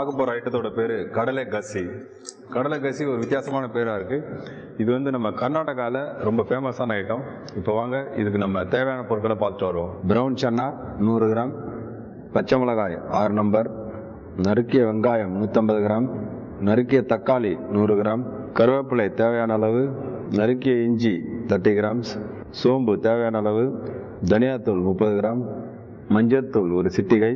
பார்க்க போகிற ஐட்டத்தோட பேர் கடலை கசி. கடலை கசி ஒரு வித்தியாசமான பேராக இருக்குது. இது வந்து நம்ம கர்நாடகாவில் ரொம்ப ஃபேமஸான ஐட்டம். இப்போ வாங்க இதுக்கு நம்ம தேவையான பொருட்களை பார்த்துட்டு வருவோம். ப்ரௌன் சன்னா 100 கிராம், பச்சை மிளகாய் 6 நம்பர், நறுக்கிய வெங்காயம் 150 கிராம், நறுக்கிய தக்காளி 100 கிராம், கருவேப்பிலை தேவையான அளவு, நறுக்கிய இஞ்சி 30 கிராம்ஸ், சோம்பு தேவையான அளவு, தனியாத்தூள் 30 கிராம், மஞ்சள்தூள் 1 சிட்டிகை,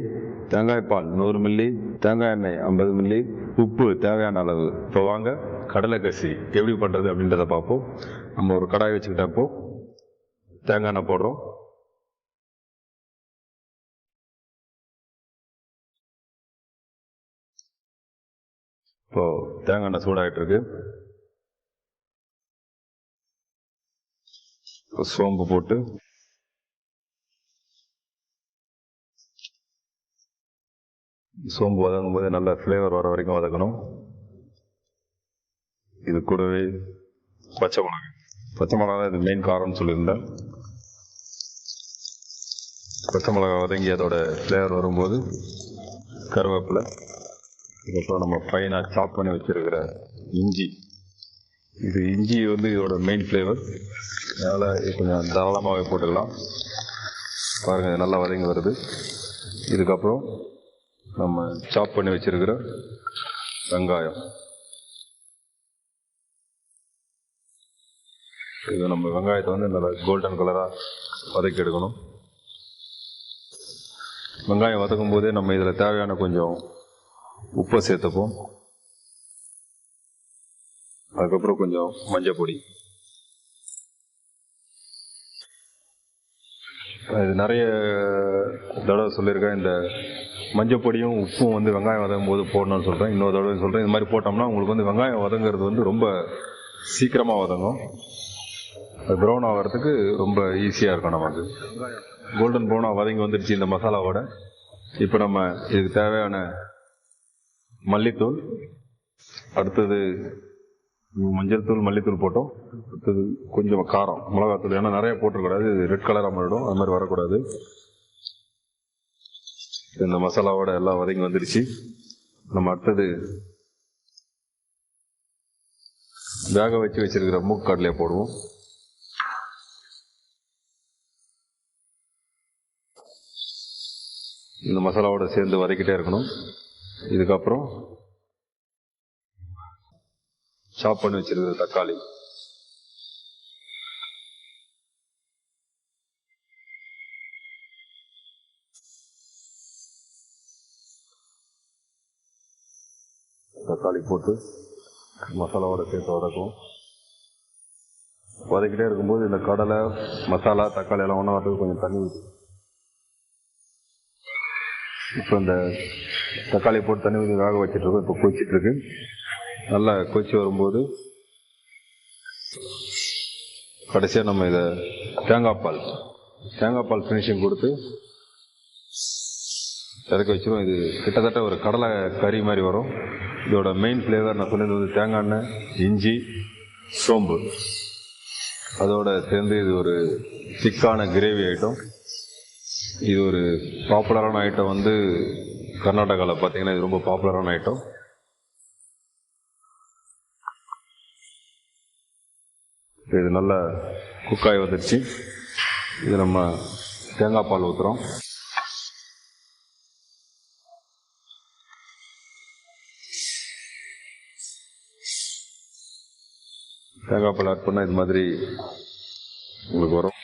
தேங்காய்பால் 100 மில்லி, தேங்காய் எண்ணெய் 50 மில்லி, உப்பு தேவையான அளவு. இப்போ வாங்க கடலை கசி எப்படி பண்ணுறது அப்படின்றத பார்ப்போம். நம்ம ஒரு கடாய் வச்சுக்கிட்டப்போ தேங்காய் எண்ணெய் போடுறோம். இப்போ தேங்காய் எண்ணெய் சூடாகிட்டு இருக்கு. சோம்பு போட்டு சோம்பு வதங்கும் போது நல்ல ஃப்ளேவர் வர வரைக்கும் வதக்கணும். இது கூடவே பச்சை மிளகாய் தான் இது மெயின் காரம்னு சொல்லியிருந்தேன். பச்சை மிளகாய் வதங்கி அதோட ஃப்ளேவர் வரும்போது கருவேப்பிலை, இதுக்கப்புறம் நம்ம ஃபைனாக சாப் பண்ணி வச்சிருக்கிற இஞ்சி. இது இஞ்சி வந்து இதோட மெயின் ஃப்ளேவர், அதனால் கொஞ்சம் தாராளமாகவே போட்டுக்கலாம். பாருங்கள், இது நல்லா வதங்கி வருது. இதுக்கப்புறம் நம்ம சாப் பண்ணி வச்சிருக்கிற வெங்காயம். இது நம்ம வெங்காயத்தை வந்து நல்லா கோல்டன் கலராக வதக்கி எடுக்கணும். வெங்காயம் வதக்கும் போதே நம்ம இதில் தேவையான கொஞ்சம் உப்பை சேர்த்துப்போம். அதுக்கப்புறம் கொஞ்சம் மஞ்சள் பொடி. இது நிறைய தடவை சொல்லியிருக்கேன், இந்த மஞ்சள் பொடியும் உப்பும் வந்து வெங்காயம் வதங்கும் போது போடணும்னு சொல்கிறேன். இன்னொரு தடவை சொல்கிறேன், இது மாதிரி போட்டோம்னா உங்களுக்கு வந்து வெங்காயம் வதங்கிறது வந்து ரொம்ப சீக்கிரமாக வதங்கும். அது ப்ரௌன் ஆகிறதுக்கு ரொம்ப ஈஸியாக இருக்கும். நமக்கு கோல்டன் ப்ரௌனாக வதங்கி வந்துடுச்சு இந்த மசாலாவோட. இப்போ நம்ம இதுக்கு தேவையான மல்லித்தூள், அடுத்தது மஞ்சள் தூள், மல்லித்தூள் போட்டோம். அடுத்தது கொஞ்சம் காரம், மிளகாத்தூள். ஏன்னா நிறைய போட்டுக்கூடாது, இது ரெட் கலராக மாறிடும், அது மாதிரி வரக்கூடாது. இந்த மசாலாவோட எல்லாம் வதங்கி வந்துடுச்சு. நம்ம அடுத்தது வேக வச்சு வச்சிருக்கிற மூக்கடலையை போடுவோம். இந்த மசாலாவோட சேர்ந்து வதக்கிட்டே இருக்கணும். இதுக்கப்புறம் சாப் பண்ணி வச்சிருக்கிற தக்காளி, போட்டு மசாலாவோட சேர்த்து வதக்கும். வதக்கிட்டே இருக்கும்போது இந்த கடலை, மசாலா, தக்காளி எல்லாம் ஒன்றா வரதுக்கு கொஞ்சம் தண்ணி ஊற்றி, இப்போ இந்த தக்காளி போட்டு தண்ணி ஊற்றி வேக வச்சுட்டு இருக்கோம். இப்போ கொதிச்சிட்டு இருக்கு. நல்லா கொதிச்சு வரும்போது கடைசியாக நம்ம இதை தேங்காய் பால் ஃபினிஷிங் கொடுத்து இறக்க வச்சிடும். இது கிட்டத்தட்ட ஒரு கடலை கறி மாதிரி வரும். இதோட மெயின் ஃப்ளேவர் நான் சொன்னது வந்து தேங்காய் எண்ணெய், இஞ்சி, சோம்பு, அதோட சேர்ந்து இது ஒரு திக்கான கிரேவி ஐட்டம். இது ஒரு பாப்புலரான ஐட்டம் வந்து கர்நாடகாவில் பார்த்தீங்கன்னா இது ரொம்ப பாப்புலரான ஐட்டம். இது நல்லா குக்காய் வந்துடுச்சு. இது நம்ம தேங்காய் பால் ஊற்றுறோம். தேங்காய் பால் ஆட் பண்ணால் இது மாதிரி உங்களுக்கு வரும்.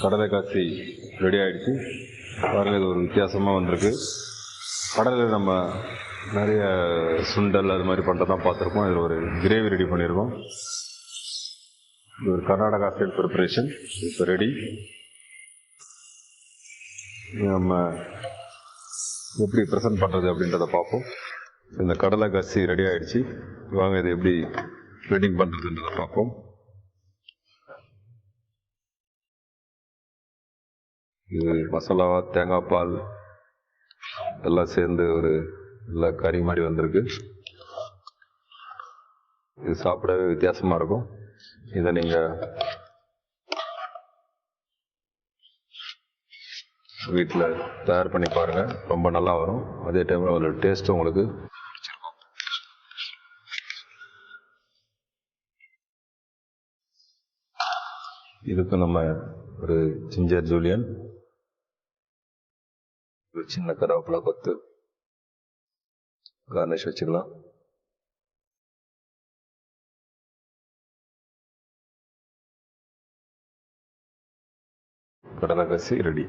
கடலை காய்ச்சி ரெடி ஆகிடுச்சு. பாருங்கள், இது ஒரு வித்தியாசமாக வந்திருக்கு. கடலில் நம்ம நிறைய சுண்டல் அது மாதிரி பண்ணுறதான் பார்த்துருக்கோம். இதில் ஒரு கிரேவி ரெடி பண்ணியிருக்கோம். இது ஒரு கர்நாடகா ஸ்டைல் ப்ரிப்பரேஷன். இப்போ ரெடி. நம்ம எப்படி ப்ரெசென்ட் பண்ணுறது அப்படின்றத பார்ப்போம். இந்த கடலை கசி ரெடி ஆகிடுச்சு. வாங்க இது எப்படி வெட்டிங் பண்ணுறதுன்றதை பார்ப்போம். இது மசாலா, தேங்காய் பால் எல்லாம் சேர்ந்து ஒரு நல்ல கறி மாதிரி வந்திருக்கு. இது சாப்பிடவே வித்தியாசமாக இருக்கும். இதை நீங்கள் வீட்டில் தயார் பண்ணி பாருங்கள், ரொம்ப நல்லா வரும். அதே டைமில் ஒரு டேஸ்ட்டும் உங்களுக்கு பிடிச்சிருக்கும். இதுக்கு நம்ம ஒரு ஜிஞ்சர் ஜூலியன், ஒரு சின்ன கருவேப்பிலை கொத்து கார்னிஷ் வச்சுக்கலாம். கடலைக்கசி ரெடி.